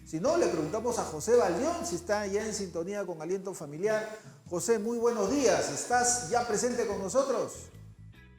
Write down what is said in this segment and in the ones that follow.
Si no, le preguntamos a José Baldión si está ya en sintonía con Aliento Familiar. José, muy buenos días. ¿Estás ya presente con nosotros?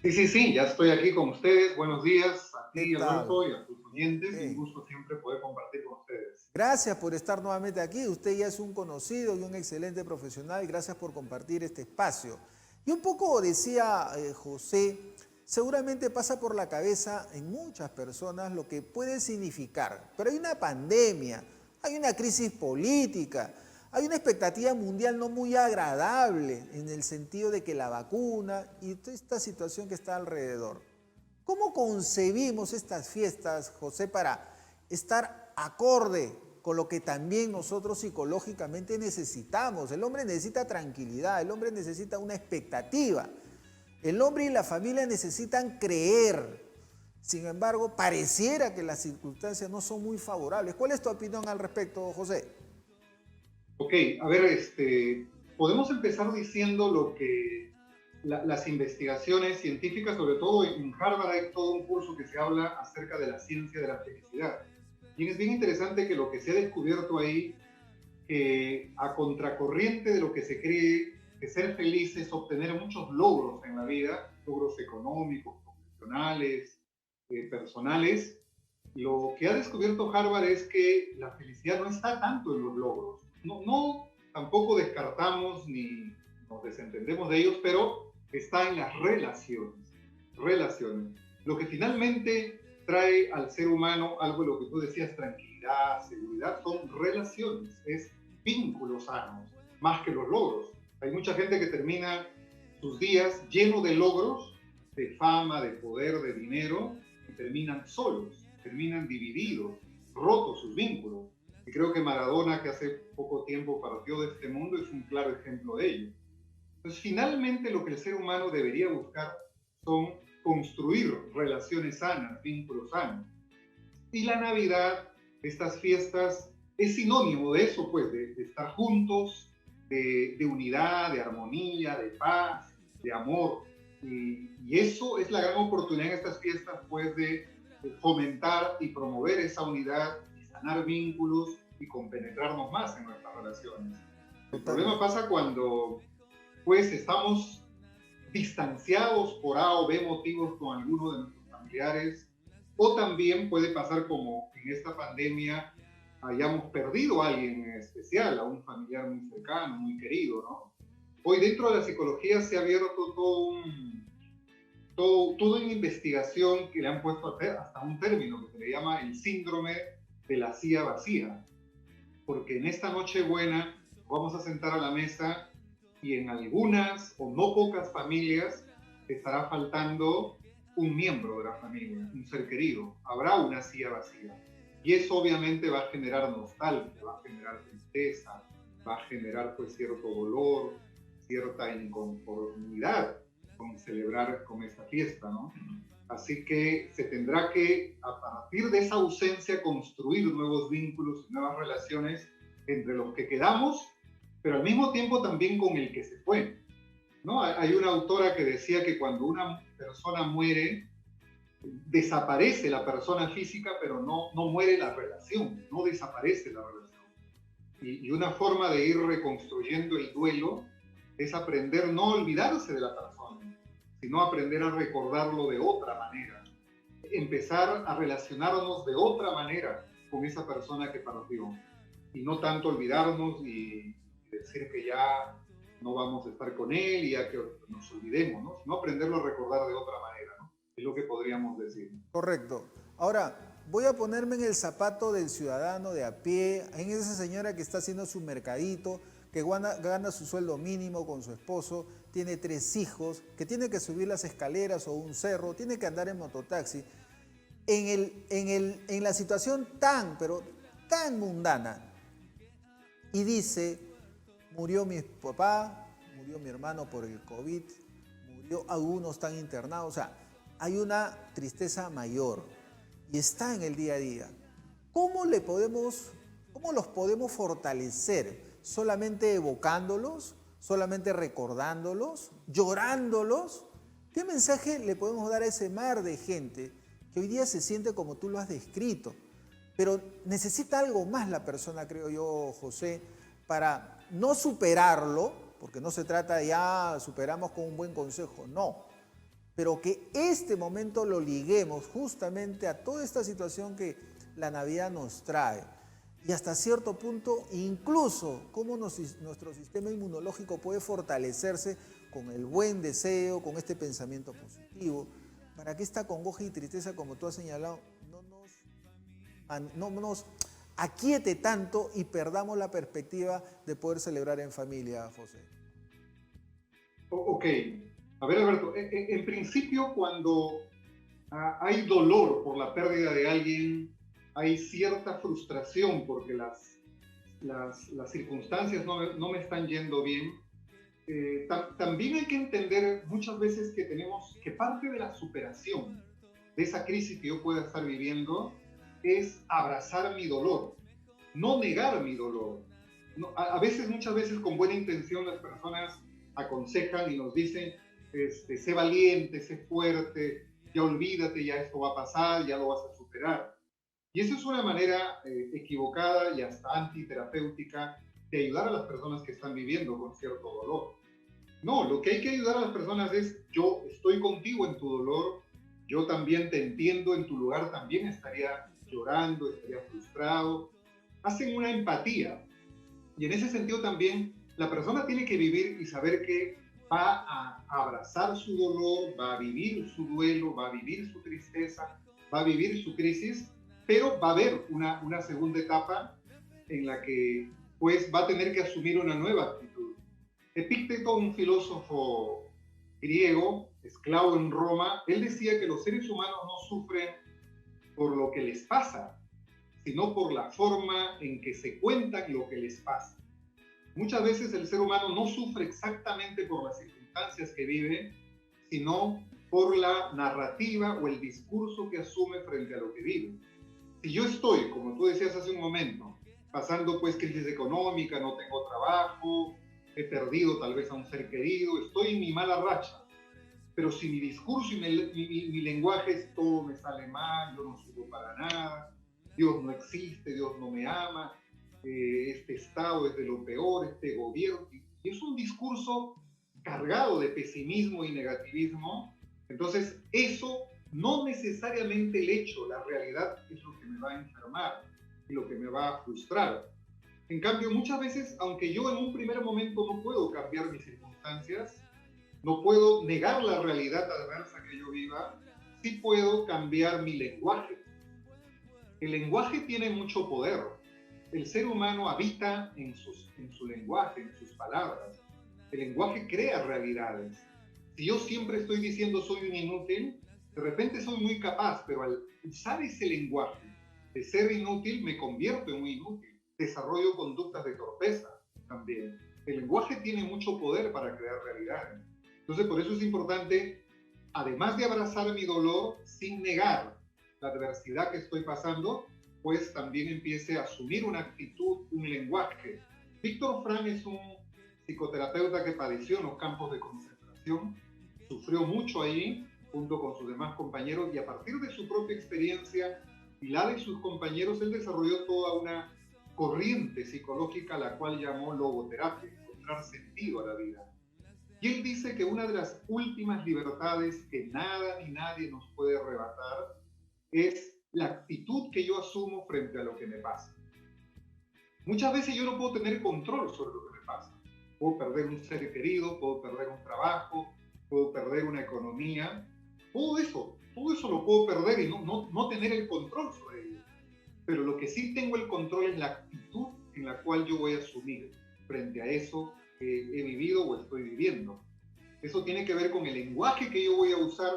Sí, sí, sí, ya estoy aquí con ustedes. Buenos días a ¿Qué ti, Alberto, tal? y a tus oyentes. Un Bien. gusto siempre poder compartir con ustedes. Gracias por estar nuevamente aquí. Usted ya es un conocido y un excelente profesional. Gracias por compartir este espacio. Y un poco decía José, seguramente pasa por la cabeza en muchas personas lo que puede significar. Pero hay una pandemia, hay una crisis política, hay una expectativa mundial no muy agradable en el sentido de que la vacuna y toda esta situación que está alrededor. ¿Cómo concebimos estas fiestas, José, para estar acorde con lo que también nosotros psicológicamente necesitamos? El hombre necesita tranquilidad, el hombre necesita una expectativa, el hombre y la familia necesitan creer. Sin embargo, pareciera que las circunstancias no son muy favorables. ¿Cuál es tu opinión al respecto, José? Ok, a ver, podemos empezar diciendo lo que las investigaciones científicas, sobre todo en Harvard hay todo un curso que se habla acerca de la ciencia de la felicidad. Y es bien interesante que lo que se ha descubierto ahí, que a contracorriente de lo que se cree, que ser feliz es obtener muchos logros en la vida, logros económicos, profesionales, personales. Lo que ha descubierto Harvard es que la felicidad no está tanto en los logros. No tampoco descartamos ni nos desentendemos de ellos, pero está en las relaciones. Relaciones. Lo que finalmente trae al ser humano algo de lo que tú decías, tranquilidad, seguridad, son relaciones, es vínculos sanos, más que los logros. Hay mucha gente que termina sus días lleno de logros, de fama, de poder, de dinero, y terminan solos, terminan divididos, rotos sus vínculos. Y creo que Maradona, que hace poco tiempo partió de este mundo, es un claro ejemplo de ello. Entonces, finalmente lo que el ser humano debería buscar son construir relaciones sanas, vínculos sanos. Y la Navidad, estas fiestas, es sinónimo de eso, pues, de estar juntos, de unidad, de armonía, de paz, de amor. Y eso es la gran oportunidad en estas fiestas, pues, de fomentar y promover esa unidad y sanar vínculos y compenetrarnos más en nuestras relaciones. El problema Totalmente. pasa cuando, pues, estamos distanciados por A o B motivos con alguno de nuestros familiares, o también puede pasar como en esta pandemia hayamos perdido a alguien especial, a un familiar muy cercano, muy querido, ¿no? Hoy dentro de la psicología se ha abierto toda una investigación que le han puesto hasta un término que se le llama el síndrome de la silla vacía, porque en esta Nochebuena vamos a sentar a la mesa y en algunas o no pocas familias estará faltando un miembro de la familia, un ser querido. Habrá una silla vacía. Y eso obviamente va a generar nostalgia, va a generar tristeza, va a generar pues cierto dolor, cierta inconformidad con celebrar con esta fiesta, ¿no? Así que se tendrá que, a partir de esa ausencia, construir nuevos vínculos y nuevas relaciones entre los que quedamos, pero al mismo tiempo también con el que se fue, ¿no? Hay una autora que decía que cuando una persona muere, desaparece la persona física, pero no muere la relación, no desaparece la relación. Y una forma de ir reconstruyendo el duelo es aprender no a olvidarse de la persona, sino aprender a recordarlo de otra manera, empezar a relacionarnos de otra manera con esa persona que partió y no tanto olvidarnos y decir que ya no vamos a estar con él y ya que nos olvidemos, ¿no? Sino aprenderlo a recordar de otra manera, ¿no? Es lo que podríamos decir. Correcto. Ahora, voy a ponerme en el zapato del ciudadano de a pie, en esa señora que está haciendo su mercadito, que gana su sueldo mínimo con su esposo, tiene 3 hijos, que tiene que subir las escaleras o un cerro, tiene que andar en mototaxi. En la situación tan, pero tan mundana, y dice, murió mi papá, murió mi hermano por el COVID, murió, algunos están internados, o sea, hay una tristeza mayor y está en el día a día. ¿Cómo le podemos, cómo los podemos fortalecer? ¿Solamente evocándolos? ¿Solamente recordándolos? ¿Llorándolos? ¿Qué mensaje le podemos dar a ese mar de gente que hoy día se siente como tú lo has descrito? pero necesita algo más la persona, creo yo, José, para no superarlo, porque no se trata de ya superamos con un buen consejo, no, pero que este momento lo liguemos justamente a toda esta situación que la Navidad nos trae. Y hasta cierto punto, incluso cómo nuestro sistema inmunológico puede fortalecerse con el buen deseo, con este pensamiento positivo, para que esta congoja y tristeza, como tú has señalado, no nos aquiete tanto y perdamos la perspectiva de poder celebrar en familia, José. Ok, a ver Alberto, en principio cuando hay dolor por la pérdida de alguien, hay cierta frustración porque las circunstancias no me están yendo bien. También hay que entender muchas veces que parte de la superación de esa crisis que yo pueda estar viviendo es abrazar mi dolor, no negar mi dolor. No, muchas veces con buena intención las personas aconsejan y nos dicen, sé valiente, sé fuerte, ya olvídate, ya esto va a pasar, ya lo vas a superar. Y eso es una manera equivocada y hasta antiterapéutica de ayudar a las personas que están viviendo con cierto dolor. No, lo que hay que ayudar a las personas es, yo estoy contigo en tu dolor, yo también te entiendo, en tu lugar también estaría llorando, estaría frustrado. Hacen una empatía. Y en ese sentido también la persona tiene que vivir y saber que va a abrazar su dolor, va a vivir su duelo, va a vivir su tristeza, va a vivir su crisis, pero va a haber una segunda etapa en la que pues va a tener que asumir una nueva actitud. Epicteto, un filósofo griego, esclavo en Roma, él decía que los seres humanos no sufren por lo que les pasa, sino por la forma en que se cuenta lo que les pasa. Muchas veces el ser humano no sufre exactamente por las circunstancias que vive, sino por la narrativa o el discurso que asume frente a lo que vive. Si yo estoy, como tú decías hace un momento, pasando pues crisis económica, no tengo trabajo, he perdido tal vez a un ser querido, estoy en mi mala racha, pero si mi discurso y mi lenguaje es todo me sale mal, yo no sirvo para nada, Dios no existe, Dios no me ama, este Estado es de lo peor, este gobierno, y es un discurso cargado de pesimismo y negativismo. Entonces eso no necesariamente el hecho, la realidad es lo que me va a enfermar y lo que me va a frustrar. En cambio, muchas veces, aunque yo en un primer momento no puedo cambiar mis circunstancias, no puedo negar la realidad adversa que yo viva, sí puedo cambiar mi lenguaje. El lenguaje tiene mucho poder. El ser humano habita en su lenguaje, en sus palabras. El lenguaje crea realidades. Si yo siempre estoy diciendo soy un inútil, de repente soy muy capaz, pero al usar ese lenguaje de ser inútil, me convierto en muy inútil. Desarrollo conductas de torpeza también. El lenguaje tiene mucho poder para crear realidades. Entonces, por eso es importante, además de abrazar mi dolor, sin negar la adversidad que estoy pasando, pues también empiece a asumir una actitud, un lenguaje. Víctor Frank es un psicoterapeuta que padeció en los campos de concentración, sufrió mucho ahí, junto con sus demás compañeros, y a partir de su propia experiencia y la de sus compañeros, él desarrolló toda una corriente psicológica, la cual llamó logoterapia, encontrar sentido a la vida. Y él dice que una de las últimas libertades que nada ni nadie nos puede arrebatar es la actitud que yo asumo frente a lo que me pasa. Muchas veces yo no puedo tener control sobre lo que me pasa. Puedo perder un ser querido, puedo perder un trabajo, puedo perder una economía. Todo eso lo puedo perder y no tener el control sobre ello. Pero lo que sí tengo el control es la actitud en la cual yo voy a asumir frente a eso que he vivido o estoy viviendo. Eso tiene que ver con el lenguaje que yo voy a usar,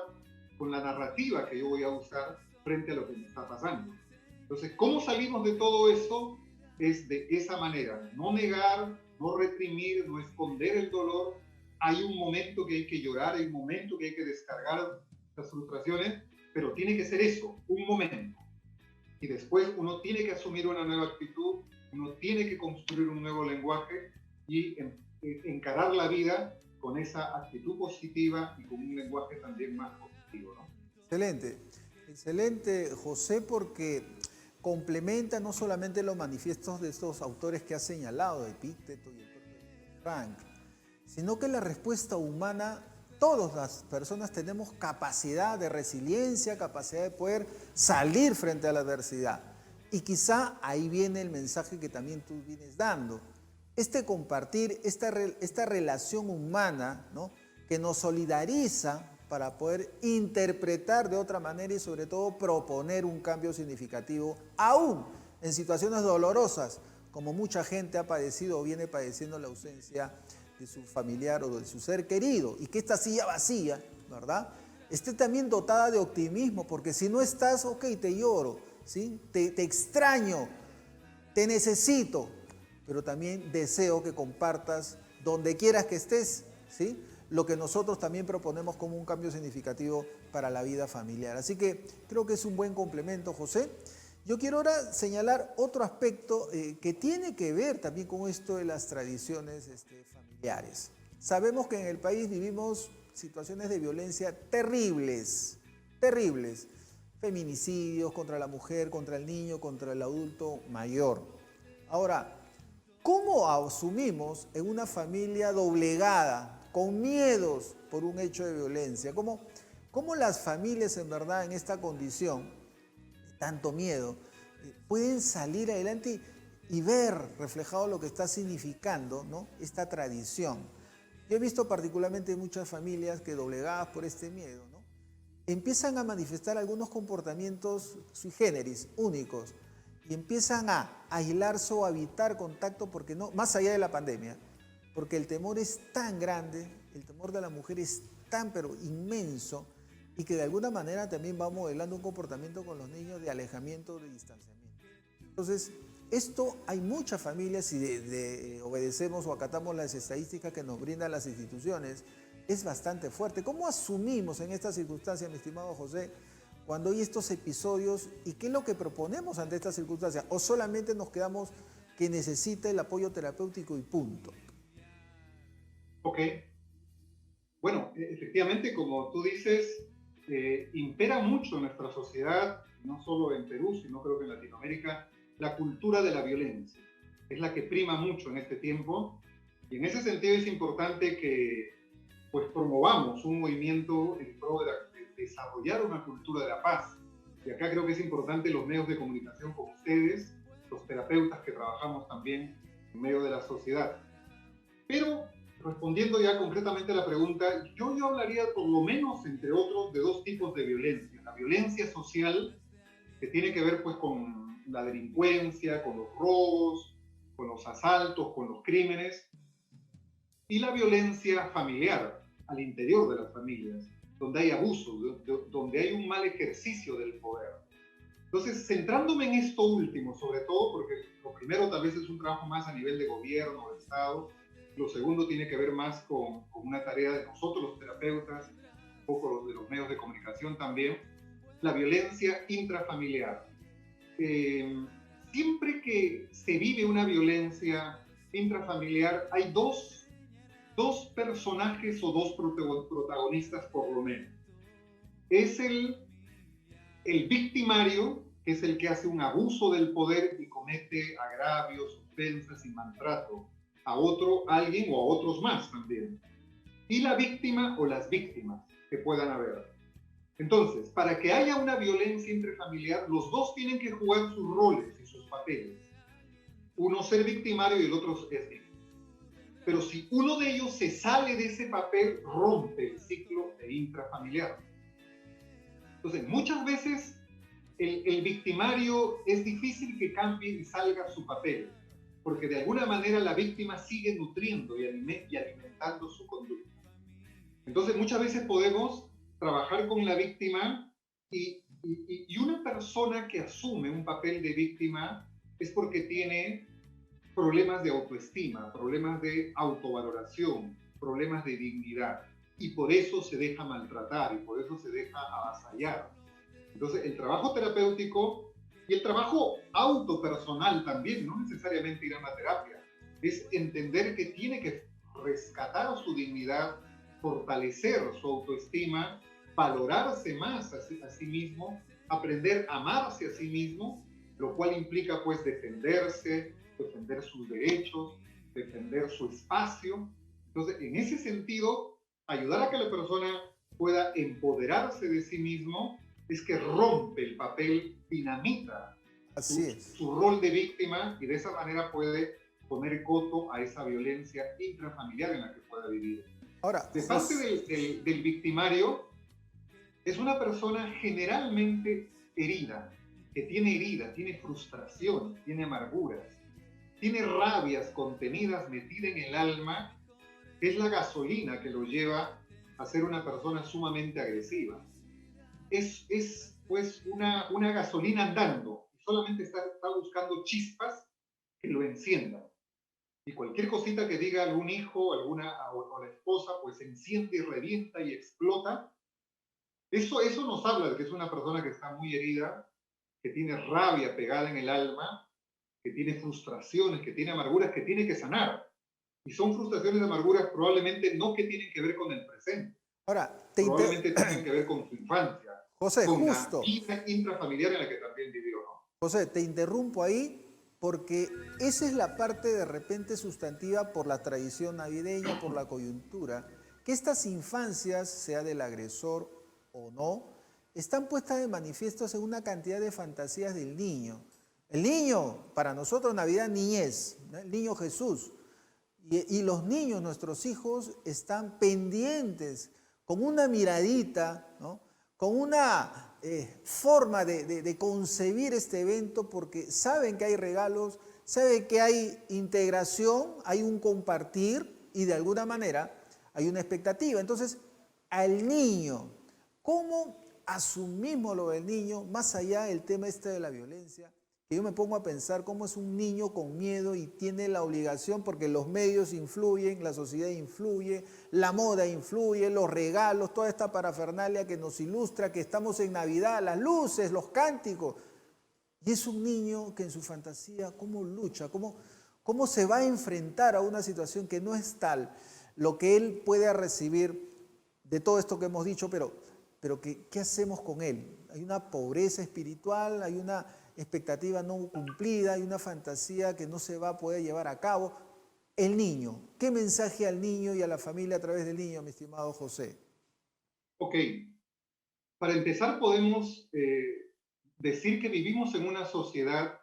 con la narrativa que yo voy a usar frente a lo que me está pasando. Entonces, ¿cómo salimos de todo eso? Es de esa manera, no negar, no reprimir, no esconder el dolor. Hay un momento que hay que llorar, hay un momento que hay que descargar las frustraciones, pero tiene que ser eso, un momento. Y después uno tiene que asumir una nueva actitud, uno tiene que construir un nuevo lenguaje y encarar la vida con esa actitud positiva y con un lenguaje también más positivo, ¿no? Excelente, excelente, José, porque complementa no solamente los manifiestos de estos autores que ha señalado, Epícteto y el propio Frank, sino que la respuesta humana, todas las personas tenemos capacidad de resiliencia, capacidad de poder salir frente a la adversidad. Y quizá ahí viene el mensaje que también tú vienes dando. Este compartir, esta relación humana, ¿no?, que nos solidariza para poder interpretar de otra manera y sobre todo proponer un cambio significativo, aún en situaciones dolorosas, como mucha gente ha padecido o viene padeciendo la ausencia de su familiar o de su ser querido, y que esta silla vacía, ¿verdad?, esté también dotada de optimismo, porque si no estás, ok, te lloro, ¿sí?, te extraño, te necesito, pero también deseo que compartas donde quieras que estés, ¿sí?, lo que nosotros también proponemos como un cambio significativo para la vida familiar. Así que creo que es un buen complemento, José. Yo quiero ahora señalar otro aspecto que tiene que ver también con esto de las tradiciones familiares. Sabemos que en el país vivimos situaciones de violencia terribles, terribles. Feminicidios contra la mujer, contra el niño, contra el adulto mayor. Ahora, ¿cómo asumimos en una familia doblegada, con miedos por un hecho de violencia? ¿Cómo las familias en verdad en esta condición de tanto miedo pueden salir adelante y ver reflejado lo que está significando, ¿no?, esta tradición? Yo he visto particularmente muchas familias que, doblegadas por este miedo, ¿no?, empiezan a manifestar algunos comportamientos sui generis, únicos, y empiezan a aislarse o a evitar contacto, porque no, más allá de la pandemia, porque el temor es tan grande, el temor de la mujer es tan pero inmenso, y que de alguna manera también va modelando un comportamiento con los niños de alejamiento, de distanciamiento. Entonces, esto hay muchas familias, si obedecemos o acatamos las estadísticas que nos brindan las instituciones, es bastante fuerte. ¿Cómo asumimos en estas circunstancias, mi estimado José, cuando hay estos episodios, y qué es lo que proponemos ante estas circunstancias? ¿O solamente nos quedamos que necesita el apoyo terapéutico y punto? Ok. Bueno, efectivamente, como tú dices, impera mucho en nuestra sociedad, no solo en Perú, sino creo que en Latinoamérica, la cultura de la violencia. Es la que prima mucho en este tiempo, y en ese sentido es importante que pues promovamos un movimiento en pro de desarrollar una cultura de la paz. Y acá creo que es importante los medios de comunicación como ustedes, los terapeutas que trabajamos también en medio de la sociedad. Pero respondiendo ya concretamente a la pregunta, yo hablaría por lo menos, entre otros, de dos tipos de violencia. La violencia social, que tiene que ver pues con la delincuencia, con los robos, con los asaltos, con los crímenes, y la violencia familiar, al interior de las familias, donde hay abuso, donde hay un mal ejercicio del poder. Entonces, centrándome en esto último, sobre todo porque lo primero tal vez es un trabajo más a nivel de gobierno, de Estado, lo segundo tiene que ver más con una tarea de nosotros los terapeutas, un poco de los medios de comunicación también, la violencia intrafamiliar. Siempre que se vive una violencia intrafamiliar, hay dos personajes o dos protagonistas por lo menos. Es el victimario, que es el que hace un abuso del poder y comete agravios, ofensas y maltrato a alguien o a otros más también. Y la víctima o las víctimas que puedan haber. Entonces, para que haya una violencia intrafamiliar, los dos tienen que jugar sus roles y sus papeles. Uno ser victimario y el otro es víctima. Pero si uno de ellos se sale de ese papel, rompe el ciclo de intrafamiliar. Entonces, muchas veces el victimario es difícil que cambie y salga su papel, porque de alguna manera la víctima sigue nutriendo y alimentando su conducta. Entonces, muchas veces podemos trabajar con la víctima y una persona que asume un papel de víctima es porque tiene problemas de autoestima, problemas de autovaloración, problemas de dignidad, y por eso se deja maltratar y por eso se deja avasallar. Entonces, el trabajo terapéutico y el trabajo autopersonal también, no necesariamente ir a una terapia, es entender que tiene que rescatar su dignidad, fortalecer su autoestima, valorarse más a sí mismo, aprender a amarse a sí mismo lo cual implica pues defenderse, defender sus derechos, defender su espacio. Entonces, en ese sentido, ayudar a que la persona pueda empoderarse de sí mismo es que rompe el papel, dinamita Así es. su rol de víctima y de esa manera puede poner coto a esa violencia intrafamiliar en la que pueda vivir. Ahora, de parte del victimario, es una persona generalmente herida, que tiene frustración, tiene amarguras, tiene rabias contenidas, metidas en el alma, que es la gasolina que lo lleva a ser una persona sumamente agresiva. Es pues una gasolina andando, solamente está buscando chispas que lo enciendan. Y cualquier cosita que diga algún hijo, o la esposa, pues enciende y revienta y explota. Eso nos habla de que es una persona que está muy herida, que tiene rabia pegada en el alma, que tiene frustraciones, que tiene amarguras, que tiene que sanar. Y son frustraciones y amarguras probablemente no que tienen que ver con el presente. Ahora, probablemente tienen que ver con su infancia, José, con justo. la vida intrafamiliar en la que también vivió, ¿no? José, te interrumpo ahí porque esa es la parte de repente sustantiva por la tradición navideña, por la coyuntura, que estas infancias, sea del agresor o no, están puestas de manifiesto en una cantidad de fantasías del niño. El niño, para nosotros Navidad niñez, ¿no? El niño Jesús. Y los niños, nuestros hijos, están pendientes, con una miradita, ¿no? Con una forma de concebir este evento, porque saben que hay regalos, saben que hay integración, hay un compartir y de alguna manera hay una expectativa. Entonces, al niño, ¿cómo asumimos lo del niño, más allá del tema este de la violencia? Que yo me pongo a pensar cómo es un niño con miedo y tiene la obligación, porque los medios influyen, la sociedad influye, la moda influye, los regalos, toda esta parafernalia que nos ilustra que estamos en Navidad, las luces, los cánticos. Y es un niño que en su fantasía, ¿cómo lucha? ¿Cómo se va a enfrentar a una situación que no es tal lo que él puede recibir de todo esto que hemos dicho, pero ¿qué hacemos con él? Hay una pobreza espiritual, hay una expectativa no cumplida, hay una fantasía que no se va a poder llevar a cabo. El niño, ¿qué mensaje al niño y a la familia a través del niño, mi estimado José? Ok, para empezar podemos decir que vivimos en una sociedad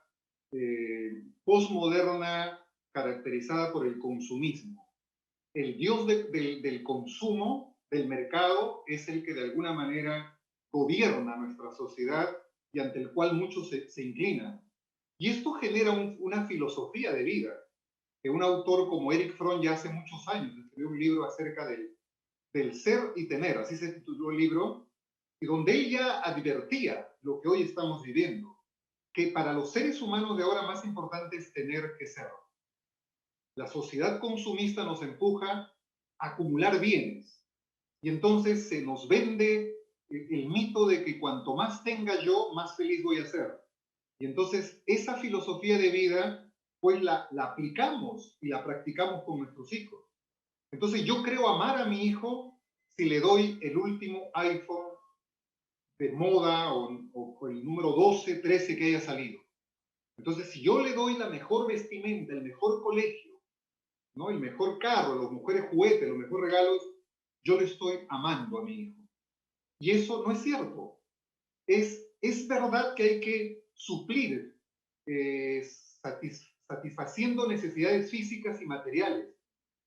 postmoderna caracterizada por el consumismo. El dios del consumo, del mercado, es el que de alguna manera gobierna nuestra sociedad y ante el cual muchos se inclinan. Y esto genera una filosofía de vida, que un autor como Erich Fromm ya hace muchos años escribió un libro acerca del ser y tener, así se tituló el libro, y donde él ya advertía lo que hoy estamos viviendo, que para los seres humanos de ahora más importante es tener que ser. La sociedad consumista nos empuja a acumular bienes y entonces se nos vende el mito de que cuanto más tenga yo, más feliz voy a ser. Y entonces esa filosofía de vida, pues la aplicamos y la practicamos con nuestros hijos. Entonces yo creo amar a mi hijo si le doy el último iPhone de moda o el número 12, 13 que haya salido. Entonces si yo le doy la mejor vestimenta, el mejor colegio, ¿no? El mejor carro, los mejores juguetes, los mejores regalos, yo le estoy amando a mi hijo. Y eso no es cierto. Es verdad que hay que suplir, satisfaciendo necesidades físicas y materiales,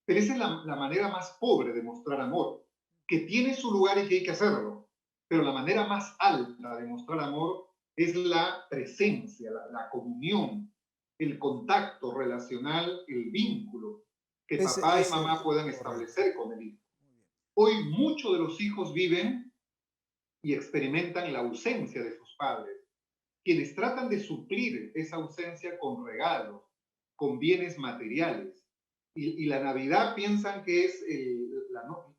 pero esa es la manera más pobre de mostrar amor, que tiene su lugar y que hay que hacerlo, pero la manera más alta de mostrar amor es la presencia, la comunión, el contacto relacional, el vínculo que papá y mamá puedan establecer con el hijo. Hoy muchos de los hijos viven y experimentan la ausencia de sus padres, quienes tratan de suplir esa ausencia con regalos, con bienes materiales. Y la Navidad piensan que es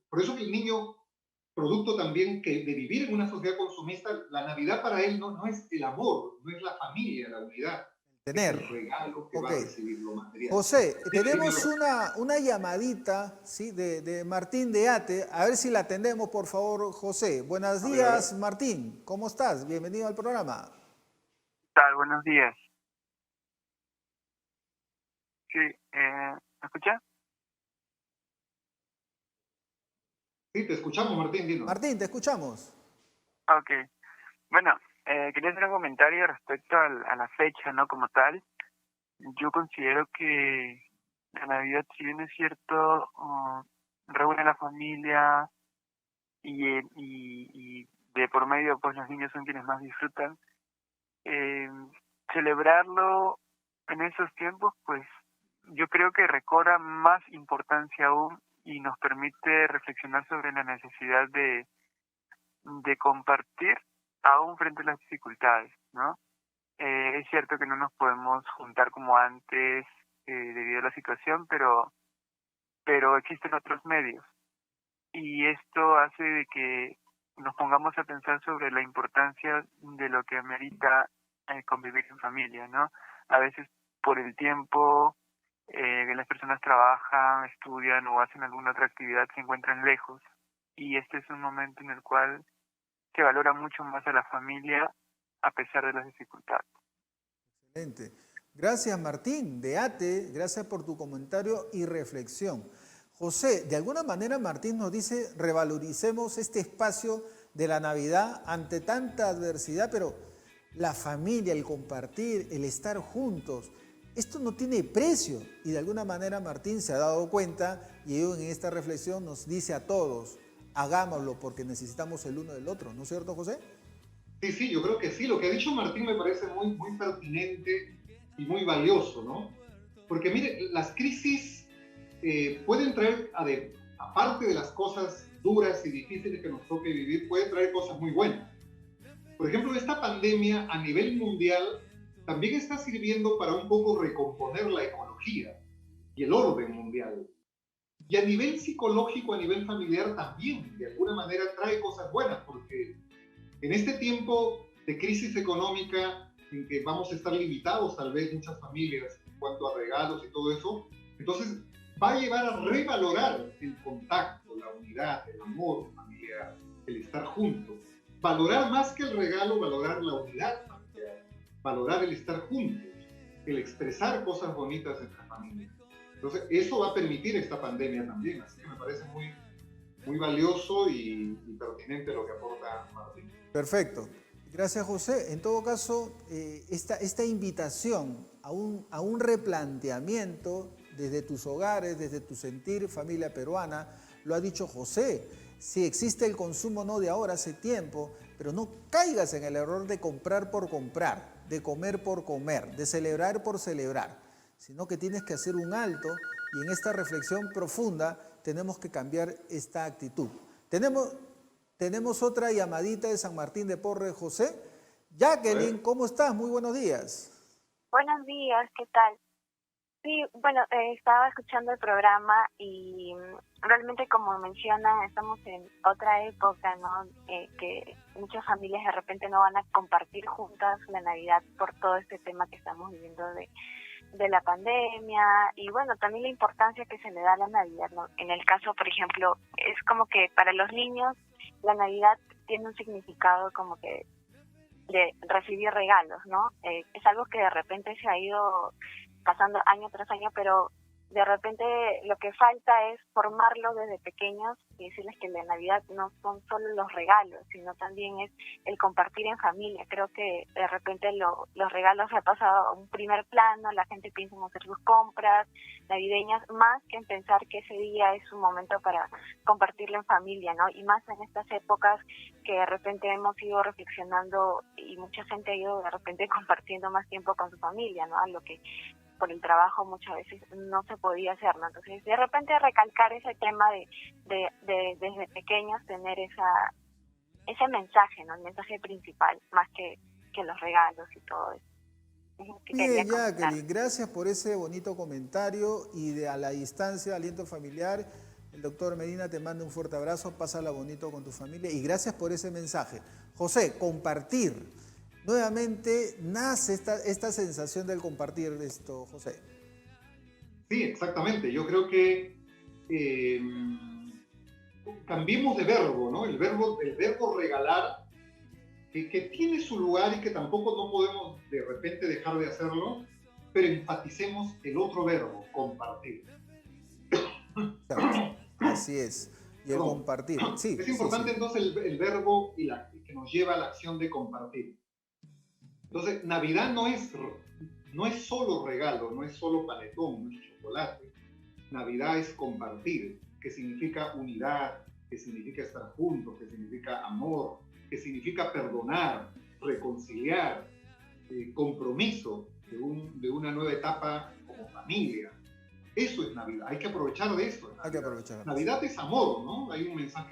por eso que el niño, producto también que de vivir en una sociedad consumista, la Navidad para él no es el amor, no es la familia, la unidad. Tener. Es el regalo que va a recibir lo material. José, tenemos una llamadita, ¿sí? de Martín de Ate. A ver si la atendemos, por favor, José. Buenos días, Martín. ¿Cómo estás? Bienvenido al programa. tal? Buenos días. Sí, ¿me escucha? Sí, te escuchamos, Martín, dinos. Martín, te escuchamos. Ok. Bueno, quería hacer un comentario respecto a la fecha, ¿no? Como tal. Yo considero que la Navidad, si bien es cierto, reúne a la familia y de por medio, pues los niños son quienes más disfrutan. Eh, Celebrarlo en esos tiempos, pues yo creo que recobra más importancia aún y nos permite reflexionar sobre la necesidad de compartir aún frente a las dificultades, ¿no? Es cierto que no nos podemos juntar como antes debido a la situación, pero existen otros medios y esto hace de que nos pongamos a pensar sobre la importancia de lo que amerita convivir en familia, ¿no? A veces por el tiempo que las personas trabajan, estudian o hacen alguna otra actividad se encuentran lejos y este es un momento en el cual se valora mucho más a la familia a pesar de las dificultades. Excelente. Gracias, Martín, de ATE, gracias por tu comentario y reflexión. José, de alguna manera Martín nos dice, revaloricemos este espacio de la Navidad ante tanta adversidad, pero la familia, el compartir, el estar juntos, esto no tiene precio. Y de alguna manera Martín se ha dado cuenta y en esta reflexión nos dice a todos, hagámoslo porque necesitamos el uno del otro, ¿no es cierto, José? Sí, sí, yo creo que sí. Lo que ha dicho Martín me parece muy, muy pertinente y muy valioso, ¿no? Porque mire, las crisis pueden traer, aparte de las cosas duras y difíciles que nos toque vivir, pueden traer cosas muy buenas. Por ejemplo, esta pandemia a nivel mundial también está sirviendo para un poco recomponer la ecología y el orden mundial. Y a nivel psicológico, a nivel familiar también, de alguna manera trae cosas buenas, porque en este tiempo de crisis económica, en que vamos a estar limitados tal vez muchas familias en cuanto a regalos y todo eso, entonces va a llevar a revalorar el contacto, la unidad, el amor familiar, el estar juntos. Valorar más que el regalo, valorar la unidad familiar, valorar el estar juntos, el expresar cosas bonitas entre familias. Entonces, eso va a permitir esta pandemia también, así que me parece muy, muy valioso y pertinente lo que aporta Martín. Perfecto. Gracias, José. En todo caso, esta invitación a un replanteamiento desde tus hogares, desde tu sentir, familia peruana, lo ha dicho José. Si existe el consumo no de ahora, hace tiempo, pero no caigas en el error de comprar por comprar, de comer por comer, de celebrar por celebrar, sino que tienes que hacer un alto y en esta reflexión profunda tenemos que cambiar esta actitud. Tenemos otra llamadita de San Martín de Porres, José. Jacqueline, ¿cómo estás? Muy buenos días. Buenos días, ¿qué tal? Sí, bueno, estaba escuchando el programa y realmente como mencionan, estamos en otra época, ¿no? Que muchas familias de repente no van a compartir juntas la Navidad por todo este tema que estamos viviendo de la pandemia y bueno, también la importancia que se le da a la Navidad, ¿no? En el caso, por ejemplo, es como que para los niños la Navidad tiene un significado como que de recibir regalos, ¿no? Es algo que de repente se ha ido pasando año tras año, pero de repente lo que falta es formarlo desde pequeños y decirles que la Navidad no son solo los regalos, sino también es el compartir en familia. Creo que de repente los regalos se han pasado a un primer plano, la gente piensa en hacer sus compras navideñas, más que en pensar que ese día es un momento para compartirlo en familia, ¿no? Y más en estas épocas que de repente hemos ido reflexionando y mucha gente ha ido de repente compartiendo más tiempo con su familia, ¿no? A lo que por el trabajo muchas veces no se podía hacer, ¿no? Entonces, de repente recalcar ese tema de desde pequeños tener ese mensaje, ¿no? El mensaje principal, más que los regalos y todo eso. Bien, Jacqueline, gracias por ese bonito comentario y a la distancia, aliento familiar. El doctor Medina te manda un fuerte abrazo, pásala bonito con tu familia y gracias por ese mensaje. José, compartir. Nuevamente nace esta sensación del compartir de esto, José. Sí, exactamente. Yo creo que cambiemos de verbo, ¿no? El verbo regalar que tiene su lugar y que tampoco no podemos de repente dejar de hacerlo, pero enfaticemos el otro verbo, compartir. Claro, así es. Y el Perdón. compartir. Sí, Es importante sí. entonces el verbo que nos lleva a la acción de compartir. Entonces, Navidad no es solo regalo, no es solo panetón, no es chocolate. Navidad es compartir, que significa unidad, que significa estar juntos, que significa amor, que significa perdonar, reconciliar, compromiso de una nueva etapa como familia. Eso es Navidad, hay que aprovechar de eso. Hay que aprovechar. Navidad es amor, ¿no? Hay un mensaje